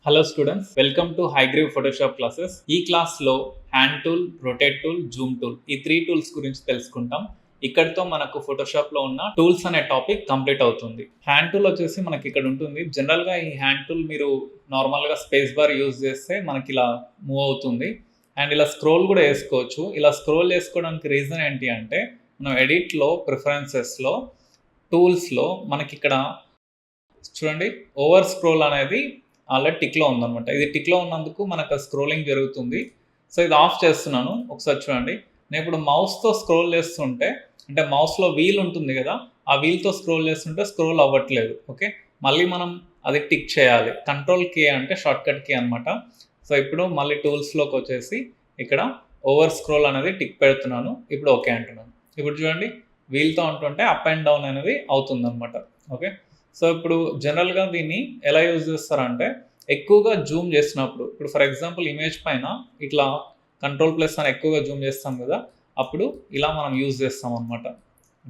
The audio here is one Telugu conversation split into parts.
Hello students, welcome to Hayagreev Photoshop classes. ఈ క్లాస్లో hand tool, rotate tool, Zoom tool ఈ 3 టూల్స్ గురించి తెలుసుకుంటాం. ఇక్కడితో మనకు ఫోటోషాప్లో ఉన్న టూల్స్ అనే టాపిక్ కంప్లీట్ అవుతుంది. హ్యాండ్ టూల్ వచ్చేసి మనకి ఇక్కడ ఉంటుంది. జనరల్గా ఈ హ్యాండ్ టూల్ మీరు నార్మల్గా స్పేస్ బార్ యూజ్ చేస్తే మనకి ఇలా మూవ్ అవుతుంది అండ్ ఇలా స్క్రోల్ కూడా వేసుకోవచ్చు. ఇలా స్క్రోల్ చేసుకోవడానికి రీజన్ ఏంటి అంటే మనం ఎడిట్లో, ప్రిఫరెన్సెస్లో, టూల్స్లో మనకి ఇక్కడ చూడండి ఓవర్ స్క్రోల్ అనేది ఆల్రెడీ టిక్లో ఉందన్నమాట. ఇది టిక్లో ఉన్నందుకు మనకు స్క్రోలింగ్ జరుగుతుంది. సో ఇది ఆఫ్ చేస్తున్నాను, ఒకసారి చూడండి. నేను ఇప్పుడు మౌస్తో స్క్రోల్ చేస్తుంటే, అంటే మౌస్లో వీల్ ఉంటుంది కదా, ఆ వీల్తో స్క్రోల్ చేస్తుంటే స్క్రోల్ అవ్వట్లేదు. ఓకే, మళ్ళీ మనం అది టిక్ చేయాలి. కంట్రోల్ కీ అంటే షార్ట్కట్ కీ అనమాట. సో ఇప్పుడు మళ్ళీ టూల్స్లోకి వచ్చేసి ఇక్కడ ఓవర్ స్క్రోల్ అనేది టిక్ పెడుతున్నాను. ఇప్పుడు ఓకే అంటున్నాను. ఇప్పుడు చూడండి వీల్తో ఉంటుంటే అప్ అండ్ డౌన్ అనేది అవుతుందన్నమాట. ఓకే, సో ఇప్పుడు జనరల్గా దీన్ని ఎలా యూజ్ చేస్తారంటే ఎక్కువగా జూమ్ చేసినప్పుడు, ఇప్పుడు ఫర్ ఎగ్జాంపుల్ ఇమేజ్ పైన ఇట్లా కంట్రోల్ ప్లస్ అని ఎక్కువగా జూమ్ చేస్తాం కదా, అప్పుడు ఇలా మనం యూజ్ చేస్తాం అనమాట.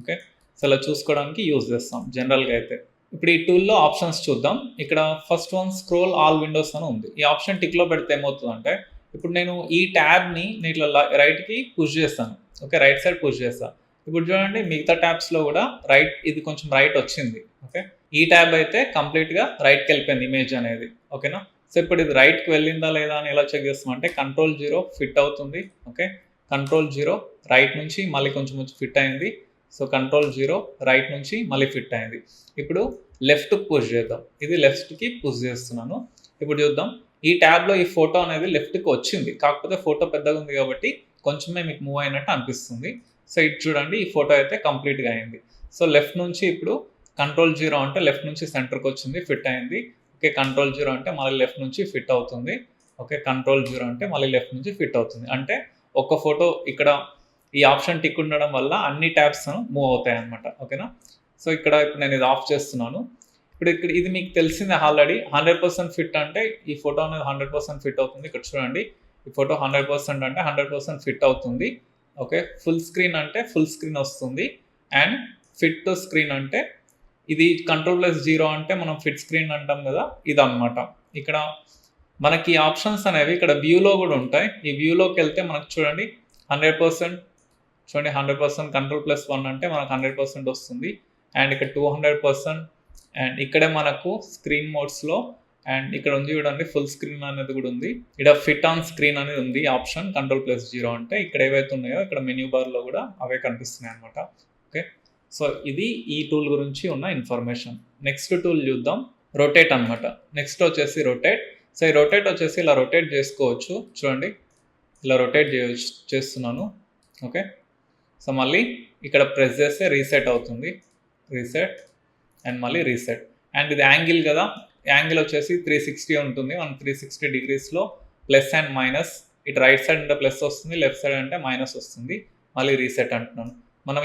ఓకే, సో ఇలా చూసుకోవడానికి యూజ్ చేస్తాం జనరల్గా అయితే. ఇప్పుడు ఈ టూల్లో ఆప్షన్స్ చూద్దాం. ఇక్కడ first one scroll all Windows అని ఉంది. ఈ ఆప్షన్ టిక్లో పెడితే ఏమవుతుందంటే ఇప్పుడు నేను ఈ ట్యాబ్ని నేను ఇట్లా రైట్కి పుష్ చేస్తాను. ఓకే, రైట్ సైడ్ పుష్ చేస్తాను. ఇప్పుడు చూడండి మిగతా ట్యాబ్స్లో కూడా రైట్, ఇది కొంచెం రైట్ వచ్చింది. ఓకే, ఈ ట్యాబ్ అయితే కంప్లీట్గా రైట్కి వెళ్ళిపోయింది ఇమేజ్ అనేది. ఓకేనా, సో ఇప్పుడు ఇది రైట్కి వెళ్ళిందా లేదా అని ఎలా చెక్ చేస్తాం అంటే Ctrl+0 ఫిట్ అవుతుంది. ఓకే, Ctrl+0 రైట్ నుంచి మళ్ళీ కొంచెం ఫిట్ అయింది. సో Ctrl+0 రైట్ నుంచి మళ్ళీ ఫిట్ అయింది. ఇప్పుడు లెఫ్ట్కి పుష్ చేద్దాం. ఇది లెఫ్ట్కి పుష్ చేస్తున్నాను. ఇప్పుడు చూద్దాం, ఈ ట్యాబ్లో ఈ ఫోటో అనేది లెఫ్ట్కి వచ్చింది, కాకపోతే ఫోటో పెద్దగా ఉంది కాబట్టి కొంచెమే మీకు మూవ్ అయినట్టు అనిపిస్తుంది. సో ఇది చూడండి, ఈ ఫోటో అయితే కంప్లీట్గా అయింది. సో లెఫ్ట్ నుంచి ఇప్పుడు Ctrl+0 అంటే లెఫ్ట్ నుంచి సెంటర్కి వచ్చింది, ఫిట్ అయింది. ఓకే, Ctrl+0 అంటే మళ్ళీ లెఫ్ట్ నుంచి ఫిట్ అవుతుంది. ఓకే, Ctrl+0 అంటే మళ్ళీ లెఫ్ట్ నుంచి ఫిట్ అవుతుంది. అంటే ఒక ఫోటో ఇక్కడ ఈ ఆప్షన్ టిక్ ఉండడం వల్ల అన్ని ట్యాబ్స్ మూవ్ అవుతాయి అన్నమాట. ఓకేనా, సో ఇక్కడ ఇప్పుడు నేను ఇది ఆఫ్ చేస్తున్నాను. ఇప్పుడు ఇక్కడ ఇది మీకు తెలిసిందే ఆల్రెడీ. 100% ఫిట్ అంటే ఈ ఫోటో అనేది 100% ఫిట్ అవుతుంది. ఇక్కడ చూడండి, ఈ ఫోటో 100% అంటే 100% ఫిట్ అవుతుంది. ఓకే, ఫుల్ స్క్రీన్ అంటే ఫుల్ స్క్రీన్ వస్తుంది. అండ్ ఫిట్ టు స్క్రీన్ అంటే ఇది Ctrl+0 అంటే మనం ఫిట్ స్క్రీన్ అంటాం కదా, ఇది అనమాట. ఇక్కడ మనకి ఆప్షన్స్ అనేవి ఇక్కడ వ్యూలో కూడా ఉంటాయి. ఈ వ్యూలోకి వెళ్తే మనకు చూడండి 100%, చూడండి 100%, Ctrl+1 అంటే మనకు 100% వస్తుంది. అండ్ ఇక్కడ 200%, అండ్ ఇక్కడే మనకు స్క్రీన్ మోడ్స్లో అండ్ ఇక్కడ ఉంది చూడండి ఫుల్ స్క్రీన్ అనేది కూడా ఉంది. ఇక్కడ ఫిట్ ఆన్ స్క్రీన్ అనేది ఉంది ఆప్షన్ Ctrl+0 అంటే. ఇక్కడ ఏవైతే ఉన్నాయో ఇక్కడ మెన్యూ బార్లో కూడా అవే కనిపిస్తున్నాయి అనమాట. ఓకే, సో ఇది ఈ టూల్ గురించి ఉన్న ఇన్ఫర్మేషన్. నెక్స్ట్ టూల్ చూద్దాం, రొటేట్ అనమాట. నెక్స్ట్ వచ్చేసి రొటేట్. సో ఈ రొటేట్ వచ్చేసి ఇలా రొటేట్ చేసుకోవచ్చు. చూడండి ఇలా రొటేట్ చేస్తున్నాను. ఓకే, సో మళ్ళీ ఇక్కడ ప్రెస్ చేస్తే రీసెట్ అవుతుంది. రీసెట్ అండ్ మళ్ళీ రీసెట్. అండ్ ఇది యాంగిల్ కదా, యాంగిల్ వచ్చేసి 360 ఉంటుంది. మనం 360 డిగ్రీస్లో ప్లస్ అండ్ మైనస్, ఇటు రైట్ సైడ్ అంటే ప్లస్ వస్తుంది, లెఫ్ట్ సైడ్ అంటే మైనస్ వస్తుంది. మళ్ళీ రీసెట్ అంటున్నాను. మనం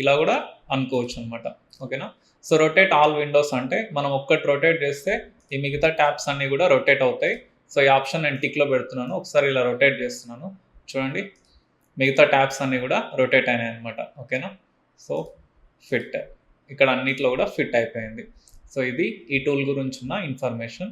ఇలా కూడా అనుకోవచ్చు అనమాట. ఓకేనా, సో రొటేట్ ఆల్ విండోస్ అంటే మనం ఒక్కటి రొటేట్ చేస్తే ఈ మిగతా ట్యాబ్స్ అన్నీ కూడా రొటేట్ అవుతాయి. సో ఈ ఆప్షన్ నేను టిక్లో పెడుతున్నాను. ఒకసారి ఇలా రొటేట్ చేస్తున్నాను. చూడండి మిగతా ట్యాబ్స్ అన్నీ కూడా రొటేట్ అయినాయి అనమాట. ఓకేనా, సో ఫిట్, ఇక్కడ అన్నిట్లో కూడా ఫిట్ అయిపోయింది. సో ఇది ఈ టూల్ గురించి ఉన్న ఇన్ఫర్మేషన్.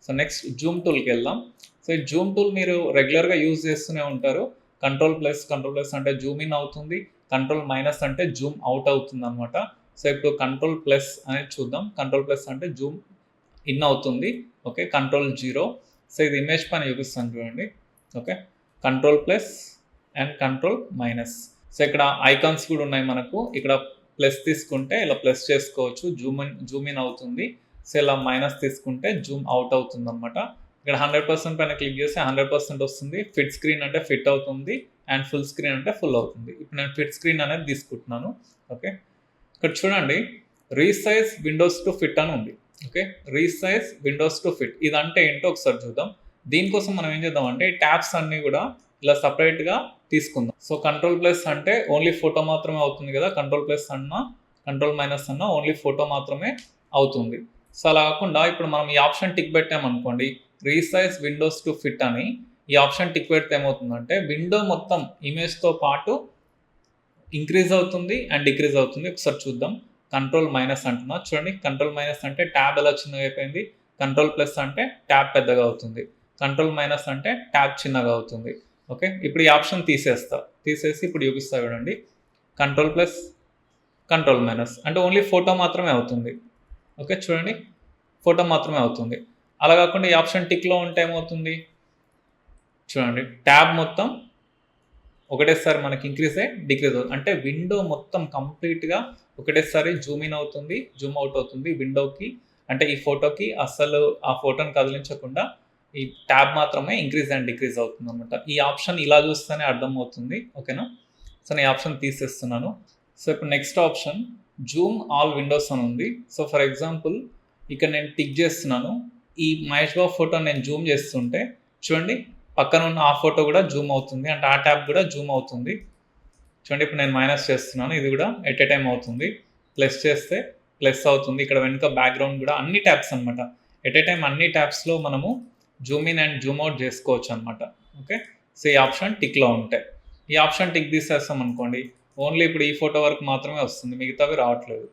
సో నెక్స్ట్ జూమ్ టూల్కి వెళ్దాం. సో ఈ జూమ్ టూల్ మీరు రెగ్యులర్గా యూజ్ చేస్తూనే ఉంటారు. కంట్రోల్ ప్లస్ అంటే జూమ్ ఇన్ అవుతుంది, Ctrl- అంటే జూమ్ అవుట్ అవుతుంది అనమాట. సో ఇప్పుడు Ctrl+ అనేది చూద్దాం. Ctrl+ అంటే జూమ్ ఇన్ అవుతుంది. Okay, Ctrl+0. సో ఇది ఇమేజ్ పైన చూపిస్తాను చూడండి. Okay, Ctrl+ and Ctrl-. So ఇక్కడ ఐకాన్స్ కూడా ఉన్నాయి మనకు. ఇక్కడ ప్లస్ తీసుకుంటే ఇలా ప్లస్ చేసుకోవచ్చు, జూమ్ ఇన్ అవుతుంది. సో ఇలా మైనస్ తీసుకుంటే జూమ్ అవుట్ అవుతుంది అనమాట. ఇక్కడ 100% పైన క్లిక్ చేస్తే 100% వస్తుంది. ఫిట్ స్క్రీన్ అంటే ఫిట్ అవుతుంది అండ్ ఫుల్ స్క్రీన్ అంటే ఫుల్ అవుతుంది. ఇప్పుడు నేను ఫిట్ స్క్రీన్ అనేది తీసుకుంటున్నాను. ఓకే, ఇక్కడ చూడండి రీసైజ్ విండోస్ టు ఫిట్ అని ఉంది. Okay, resize Windows to fit ఇదంటే ఏంటో ఒకసారి చూద్దాం. దీనికోసం మనం ఏం చేద్దాం అంటే ఈ ట్యాబ్స్ అన్నీ కూడా ఇలా సపరేట్గా తీసుకుందాం. సో Ctrl+ అంటే ఓన్లీ ఫోటో మాత్రమే అవుతుంది కదా, Ctrl+ అన్నా Ctrl- అన్నా ఓన్లీ ఫోటో మాత్రమే అవుతుంది. సో అలా కాకుండా ఇప్పుడు మనం ఈ ఆప్షన్ టిక్ పెట్టామనుకోండి, రీసైజ్ విండోస్ టు ఫిట్ అని ఈ ఆప్షన్ టిక్ పెడితే ఏమవుతుందంటే విండో మొత్తం ఇమేజ్తో పాటు ఇంక్రీజ్ అవుతుంది అండ్ డిక్రీజ్ అవుతుంది. ఒకసారి చూద్దాం. కంట్రోల్ మైనస్ అంటున్నా. చూడండి కంట్రోల్ మైనస్ అంటే ట్యాబ్ ఎలా చిన్నగా అయిపోయింది, కంట్రోల్ ప్లస్ అంటే ట్యాబ్ పెద్దగా అవుతుంది, కంట్రోల్ మైనస్ అంటే ట్యాబ్ చిన్నగా అవుతుంది. ఓకే, ఇప్పుడు ఈ ఆప్షన్ తీసేసి ఇప్పుడు చూపిస్తా చూడండి. కంట్రోల్ ప్లస్ కంట్రోల్ మైనస్ అంటే ఓన్లీ ఫోటో మాత్రమే అవుతుంది. ఓకే, చూడండి ఫోటో మాత్రమే అవుతుంది. అలా కాకుండా ఈ ఆప్షన్ టిక్లో ఉంటే ఏమవుతుంది చూడండి, ట్యాబ్ మొత్తం ఒకటేసారి మనకి ఇంక్రీజ్ అయ్యి డిక్రీజ్ అవుతుంది. అంటే విండో మొత్తం కంప్లీట్గా ఒకటేసారి జూమ్ ఇన్ అవుతుంది, జూమ్ అవుట్ అవుతుంది విండోకి. అంటే ఈ ఫోటోకి అస్సలు ఆ ఫోటోని కదిలించకుండా ఈ ట్యాబ్ మాత్రమే ఇంక్రీజ్ అండ్ డిక్రీజ్ అవుతుంది అనమాట. ఈ ఆప్షన్ ఇలా చూస్తేనే అర్థమవుతుంది. ఓకేనా, సో నేను ఈ ఆప్షన్ తీసేస్తున్నాను. సో ఇప్పుడు next option Zoom all Windows అని ఉంది. సో ఫర్ ఎగ్జాంపుల్ ఇక్కడ నేను టిక్ చేస్తున్నాను. ఈ మహేష్ బాబు ఫోటో నేను జూమ్ చేస్తుంటే చూడండి పక్కన ఉన్న ఆ ఫోటో కూడా జూమ్ అవుతుంది, అంటే ఆ ట్యాబ్ కూడా జూమ్ అవుతుంది. చూడండి ఇప్పుడు నేను మైనస్ చేస్తున్నాను, ఇది కూడా ఎట్ ఏ టైం అవుతుంది. ప్లస్ చేస్తే ప్లస్ అవుతుంది. ఇక్కడ వెనుక బ్యాక్గ్రౌండ్ కూడా అన్ని ట్యాబ్స్ అనమాట. ఎట్ ఏ టైం అన్ని ట్యాబ్స్లో మనము Zoom in and Zoom out చేసుకోవచ్చు అనమాట. ఓకే, సో ఈ ఆప్షన్ టిక్లో ఉంటాయి. ఈ ఆప్షన్ టిక్ తీసేస్తాం అనుకోండి, ఓన్లీ ఇప్పుడు ఈ ఫోటో వరకు మాత్రమే వస్తుంది, మిగతావి రావట్లేదు.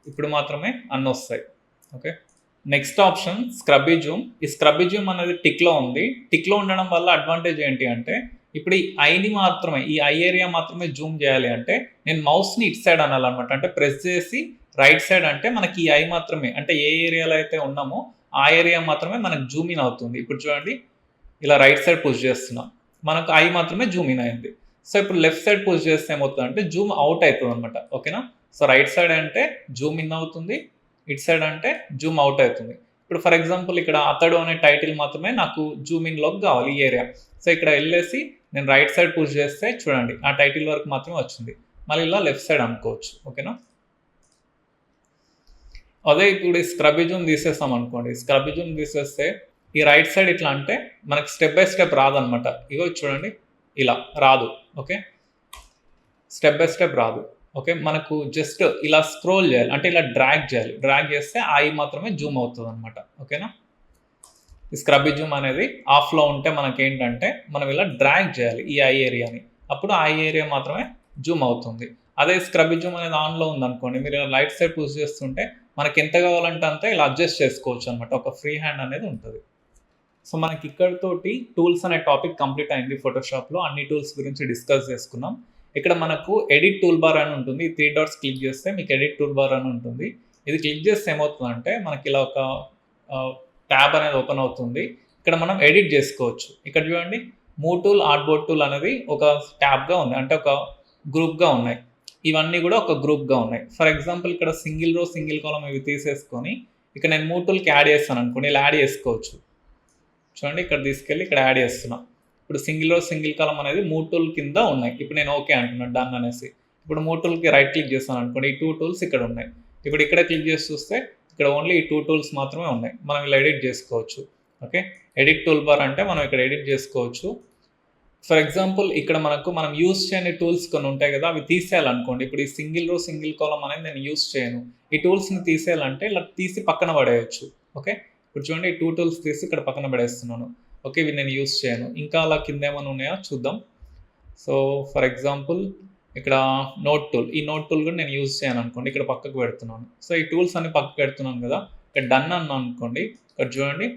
ఇప్పుడు మాత్రమే అన్నీ వస్తాయి. Okay, next option scrubby zoom. ఈ స్క్రబ్బీ జూమ్ అనేది టిక్లో ఉంది. టిక్లో ఉండడం వల్ల అడ్వాంటేజ్ ఏంటి అంటే ఇప్పుడు ఈ ఐని మాత్రమే, ఈ ఐ ఏరియా మాత్రమే జూమ్ చేయాలి అంటే నేను మౌస్ని ఇట్ సైడ్ అనాలన్నమాట. అంటే ప్రెస్ చేసి రైట్ సైడ్ అంటే మనకి ఈ ఐ మాత్రమే, అంటే ఏ ఏరియాలో అయితే ఉన్నామో ఆ ఏరియా మాత్రమే మనకు జూమ్ ఇన్ అవుతుంది. ఇప్పుడు చూడండి ఇలా రైట్ సైడ్ పుష్ చేస్తున్నాం, మనకు ఐ మాత్రమే జూమ్ ఇన్ అయింది. సో ఇప్పుడు లెఫ్ట్ సైడ్ పుష్ చేస్తే ఏమవుతుంది అంటే జూమ్ అవుట్ అవుతుంది అనమాట. ఓకేనా, సో రైట్ సైడ్ అంటే జూమ్ ఇన్ అవుతుంది, ఇట్ సైడ్ అంటే జూమ్ అవుట్ అవుతుంది. ఇప్పుడు ఫర్ ఎగ్జాంపుల్ ఇక్కడ అతడు అనే టైటిల్ మాత్రమే నాకు జూమ్ ఇన్లోకి కావాలి ఈ ఏరియా. సో ఇక్కడ వెళ్ళేసి నేను రైట్ సైడ్ పుష్ చేస్తే చూడండి ఆ టైటిల్ వరకు మాత్రమే వచ్చింది. మళ్ళీ ఇలా లెఫ్ట్ సైడ్ అనుకోవచ్చు. ఓకేనా, అదే ఇప్పుడు ఈ స్క్రబ్బీ జూమ్ తీసేస్తాం అనుకోండి. స్క్రబ్బీ జూమ్ తీసేస్తే ఈ రైట్ సైడ్ ఇట్లా అంటే మనకి స్టెప్ బై స్టెప్ రాదనమాట. ఇగో చూడండి ఇలా రాదు. ఓకే, స్టెప్ బై స్టెప్ రాదు. ఓకే, మనకు జస్ట్ ఇలా స్క్రోల్ చేయాలి, అంటే ఇలా డ్రాగ్ చేయాలి. డ్రాగ్ చేస్తే ఐ మాత్రమే జూమ్ అవుతుంది అనమాట. ఓకేనా, ఈ స్క్రబ్బీ జూమ్ అనేది ఆఫ్లో ఉంటే మనకేంటంటే మనం ఇలా డ్రాగ్ చేయాలి ఈ ఐ ఏరియాని, అప్పుడు ఐ ఏరియా మాత్రమే జూమ్ అవుతుంది. అదే స్క్రబ్బీ జూమ్ అనేది ఆన్లో ఉందనుకోండి, మీరు ఇలా రైట్ సైడ్ పుష్ చేస్తుంటే మనకి ఎంత కావాలంటే అంతే ఇలా అడ్జస్ట్ చేసుకోవచ్చు అనమాట. ఒక ఫ్రీ హ్యాండ్ అనేది ఉంటుంది. సో మనకి ఇక్కడతోటి టూల్స్ అనే టాపిక్ కంప్లీట్ అయింది. ఫోటోషాప్లో అన్ని టూల్స్ గురించి డిస్కస్ చేసుకున్నాం. ఇక్కడ మనకు ఎడిట్ టూల్ బార్ అని ఉంటుంది. 3 డాట్స్ క్లిక్ చేస్తే మీకు ఎడిట్ టూల్ బార్ అని ఉంటుంది. ఇది క్లిక్ చేస్తే ఏమవుతుందంటే మనకి ఇలా ఒక ట్యాబ్ అనేది ఓపెన్ అవుతుంది. ఇక్కడ మనం ఎడిట్ చేసుకోవచ్చు. ఇక్కడ చూడండి move tool, art board tool అనేది ఒక ట్యాబ్గా ఉంది, అంటే ఒక గ్రూప్గా ఉన్నాయి. ఇవన్నీ కూడా ఒక గ్రూప్గా ఉన్నాయి. ఫర్ ఎగ్జాంపుల్ ఇక్కడ సింగిల్ రో సింగిల్ కాలం ఇవి తీసేసుకొని ఇక్కడ నేను మూవ్ టూల్కి యాడ్ చేస్తాను అనుకోండి, ఇలా యాడ్ చేసుకోవచ్చు. చూడండి ఇక్కడ తీసుకెళ్ళి ఇక్కడ యాడ్ చేస్తున్నా. ఇప్పుడు సింగిల్ రో సింగిల్ కాలం అనేది మూవ్ టూల్ కింద ఉన్నాయి. ఇప్పుడు నేను ఓకే అంటున్నాను డన్ అనేసి. ఇప్పుడు మూవ్ టూల్కి రైట్ క్లిక్ చేస్తాను అనుకోండి, ఈ 2 టూల్స్ ఇక్కడ ఉన్నాయి. ఇప్పుడు ఇక్కడ క్లిక్ చేసి చూస్తే ఇక్కడ ఓన్లీ ఈ 2 టూల్స్ మాత్రమే ఉన్నాయి. మనం ఇలా ఎడిట్ చేసుకోవచ్చు. ఓకే, ఎడిట్ టూల్ బార్ అంటే మనం ఇక్కడ ఎడిట్ చేసుకోవచ్చు. ఫర్ ఎగ్జాంపుల్ ఇక్కడ మనం యూస్ చేయని టూల్స్ కొన్ని ఉంటాయి కదా, అవి తీసేయాలనుకోండి. ఇప్పుడు ఈ సింగిల్ రో సింగిల్ కాలం అనేది నేను యూస్ చేయను. ఈ టూల్స్ని తీసేయాలంటే ఇలా తీసి పక్కన పడేయచ్చు. ఓకే, ఇప్పుడు చూడండి ఈ 2 టూల్స్ తీసి ఇక్కడ పక్కన పడేస్తున్నాను. ఓకే, ఇవి నేను యూస్ చేయను. ఇంకా అలా కింద ఏమైనా ఉన్నాయో చూద్దాం. సో ఫర్ ఎగ్జాంపుల్ ఇక్కడ నోట్ టూల్, ఈ నోట్ టూల్ కూడా నేను యూస్ చేయను అనుకోండి, ఇక్కడ పక్కకు పెడుతున్నాను. సో ఈ టూల్స్ అన్ని పక్కకు పెడుతున్నాను కదా, ఇక్కడ డన్ అన్నా అనుకోండి, ఇక్కడ చూడండి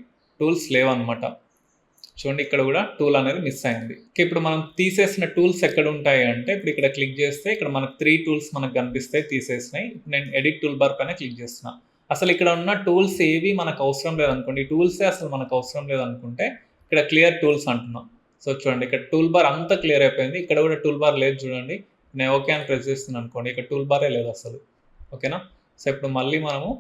టూల్స్ లేవన్నమాట. చూడండి ఇక్కడ కూడా టూల్ అనేది మిస్ అయింది. ఇప్పుడు మనం తీసేసిన టూల్స్ ఎక్కడ ఉంటాయి అంటే ఇప్పుడు ఇక్కడ క్లిక్ చేస్తే ఇక్కడ మనకు 3 టూల్స్ మనకు కనిపిస్తాయి తీసేసినాయి. నేను ఎడిట్ టూల్ బార్ పైన క్లిక్ చేస్తున్నా. అసలు ఇక్కడ ఉన్న టూల్స్ ఏవి మనకు అవసరం లేదనుకోండి, ఈ టూల్సే అసలు మనకు అవసరం లేదనుకుంటే ఇక్కడ క్లియర్ టూల్స్ అంటున్నాం. సో చూడండి ఇక్కడ టూల్ బార్ అంతా క్లియర్ అయిపోయింది. ఇక్కడ కూడా టూల్ బార్ లేదు చూడండి. నేను ఓకే అని ప్రెస్ చేస్తున్నాను అనుకోండి, ఇక్కడ టూల్ బారే లేదు అసలు. ఓకేనా, సో ఇప్పుడు మళ్ళీ మనము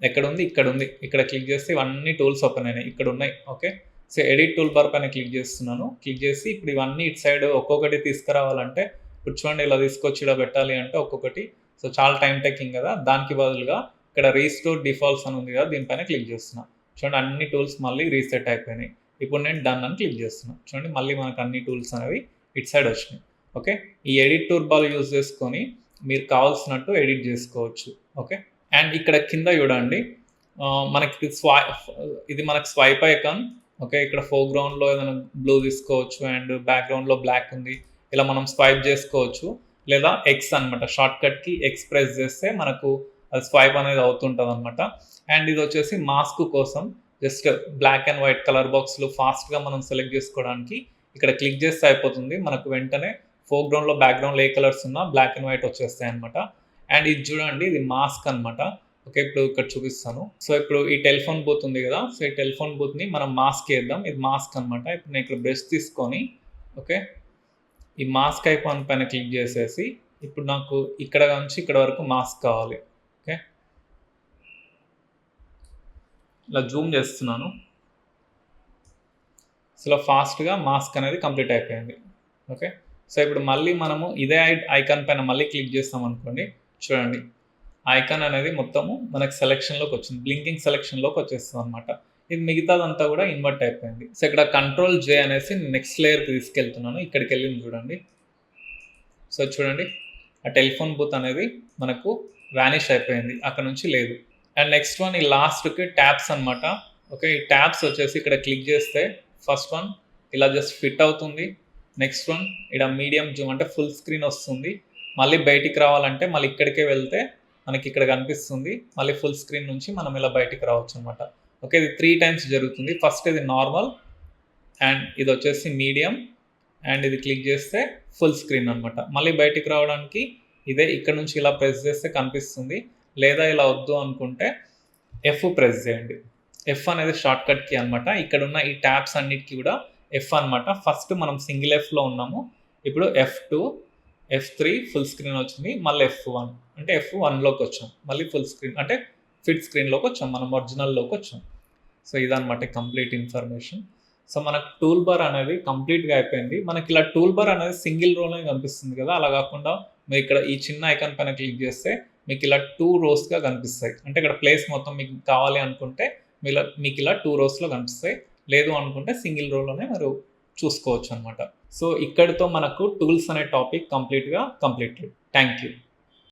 ఎక్కడ ఉంది, ఇక్కడ ఉంది, ఇక్కడ క్లిక్ చేస్తే ఇవన్నీ టూల్స్ ఓపెన్ అయినాయి, ఇక్కడ ఉన్నాయి. Okay, so edit tool bar పైన క్లిక్ చేస్తున్నాను. క్లిక్ చేసి ఇప్పుడు ఇవన్నీ ఇటు సైడ్ ఒక్కొక్కటి తీసుకురావాలంటే ఇప్పుడు చూడండి ఇలా తీసుకొచ్చి ఇలా పెట్టాలి అంటే ఒక్కొక్కటి సో చాలా టైం టేకింగ్ కదా. దానికి బదులుగా ఇక్కడ రీస్టోర్ డిఫాల్ట్స్ అని ఉంది కదా, దీనిపైన క్లిక్ చేస్తున్నా. చూడండి అన్ని టూల్స్ మళ్ళీ రీసెట్ అయిపోయినాయి. ఇప్పుడు నేను డన్ అని క్లిక్ చేస్తున్నా. చూడండి మళ్ళీ మనకు అన్ని టూల్స్ అనేవి ఇటు సైడ్ వచ్చినాయి. ఓకే, ఈ ఎడిట్ టూల్ బార్ యూజ్ చేసుకొని మీరు కావాల్సినట్టు ఎడిట్ చేసుకోవచ్చు. ఓకే, అండ్ ఇక్కడ కింద చూడండి మనకి ఇది మనకు స్వైప్ ఐకాన్. ఓకే, ఇక్కడ ఫోర్గ్రౌండ్లో ఏదైనా బ్లూ తీసుకోవచ్చు అండ్ బ్యాక్గ్రౌండ్లో బ్లాక్ ఉంది. ఇలా మనం స్వైప్ చేసుకోవచ్చు. లేదా ఎక్స్ అనమాట. షార్ట్కట్కి ఎక్స్ ప్రెస్ చేస్తే మనకు అది స్వైప్ అనేది అవుతుంటుంది అనమాట. అండ్ ఇది వచ్చేసి మాస్క్ కోసం just black and white colour బాక్స్లు ఫాస్ట్గా మనం సెలెక్ట్ చేసుకోవడానికి ఇక్కడ క్లిక్ చేస్తే అయిపోతుంది. మనకు వెంటనే ఫోర్గ్రౌండ్లో బ్యాక్గ్రౌండ్లో ఏ కలర్స్ ఉన్నా బ్లాక్ అండ్ వైట్ వచ్చేస్తాయి అనమాట. అండ్ ఇది చూడండి, ఇది మాస్క్ అనమాట. ఓకే, ఇప్పుడు ఇక్కడ చూపిస్తాను. సో ఇప్పుడు ఈ టెలిఫోన్ బూత్ ఉంది కదా, సో ఈ టెలిఫోన్ బూత్ని మనం మాస్క్ వేద్దాం. ఇది మాస్క్ అనమాట. ఇప్పుడు నేను ఇక్కడ బ్రష్ తీసుకొని ఓకే ఈ మాస్క్ ఐకాన్ పైన క్లిక్ చేసేసి ఇప్పుడు నాకు ఇక్కడ నుంచి ఇక్కడ వరకు మాస్క్ కావాలి. ఓకే, ఇలా జూమ్ చేస్తున్నాను. సో ఫాస్ట్గా మాస్క్ అనేది కంప్లీట్ అయిపోయింది. ఓకే, సో ఇప్పుడు మళ్ళీ మనము ఇదే ఐకాన్ పైన మళ్ళీ క్లిక్ చేస్తాం అనుకోండి. చూడండి, ఐకాన్ అనేది మొత్తము మనకు సెలెక్షన్లోకి వచ్చింది, బ్లింకింగ్ సెలెక్షన్లోకి వచ్చేస్తుంది అనమాట. ఇది మిగతాదంతా కూడా ఇన్వర్ట్ అయిపోయింది. సో ఇక్కడ కంట్రోల్ జే అనేసి నెక్స్ట్ లేయర్కి తీసుకెళ్తున్నాను. ఇక్కడికి వెళ్ళింది చూడండి. సో చూడండి, ఆ టెలిఫోన్ బూత్ అనేది మనకు వ్యానిష్ అయిపోయింది, అక్కడ నుంచి లేదు. అండ్ నెక్స్ట్ వన్ ఈ లాస్ట్కి ట్యాబ్స్ అనమాట. ఓకే, ఈ ట్యాబ్స్ వచ్చేసి ఇక్కడ క్లిక్ చేస్తే ఫస్ట్ వన్ ఇలా జస్ట్ ఫిట్ అవుతుంది. నెక్స్ట్ వన్ ఇక్కడ మీడియం జూమ్ అంటే ఫుల్ స్క్రీన్ వస్తుంది. మళ్ళీ బయటికి రావాలంటే మళ్ళీ ఇక్కడికే వెళ్తే మనకి ఇక్కడ కనిపిస్తుంది. మళ్ళీ ఫుల్ స్క్రీన్ నుంచి మనం ఇలా బయటికి రావచ్చు అనమాట. ఓకే, ఇది 3 టైమ్స్ జరుగుతుంది. ఫస్ట్ ఇది నార్మల్, అండ్ ఇది వచ్చేసి మీడియం, అండ్ ఇది క్లిక్ చేస్తే ఫుల్ స్క్రీన్ అనమాట. మళ్ళీ బయటికి రావడానికి ఇదే ఇక్కడ నుంచి ఇలా ప్రెస్ చేస్తే కనిపిస్తుంది. లేదా ఇలా వద్దు అనుకుంటే ఎఫ్ ప్రెస్ చేయండి. ఎఫ్ అనేది షార్ట్కట్ కీ అనమాట. ఇక్కడ ఉన్న ఈ ట్యాబ్స్ అన్నిటికీ కూడా ఎఫ్ అనమాట. ఫస్ట్ మనం సింగిల్ ఎఫ్లో ఉన్నాము, ఇప్పుడు F2 F3 ఫుల్ స్క్రీన్ వచ్చింది. మళ్ళీ F1 అంటే F1లోకి వచ్చాం, మళ్ళీ ఫుల్ స్క్రీన్ అంటే ఫిట్ స్క్రీన్లోకి వచ్చాం, మనం ఒరిజినల్లోకి వచ్చాం. సో ఇదనమాట కంప్లీట్ ఇన్ఫర్మేషన్. సో మనకు టూల్ బార్ అనేది కంప్లీట్గా అయిపోయింది. మనకి ఇలా టూల్ బార్ అనేది సింగిల్ రోలోనే కనిపిస్తుంది కదా, అలా కాకుండా మీరు ఇక్కడ ఈ చిన్న ఐకాన్ పైన క్లిక్ చేస్తే మీకు ఇలా 2 రోస్గా కనిపిస్తాయి. అంటే ఇక్కడ ప్లేస్ మొత్తం మీకు కావాలి అనుకుంటే మీకు ఇలా 2 రోస్లో కనిపిస్తాయి. లేదు అనుకుంటే సింగిల్ రోలోనే మీరు చూసుకోవచ్చు అనమాట. సో ఇక్కడితో మనకు టూల్స్ అనే టాపిక్ కంప్లీట్గా కంప్లీటెడ్. Thank you.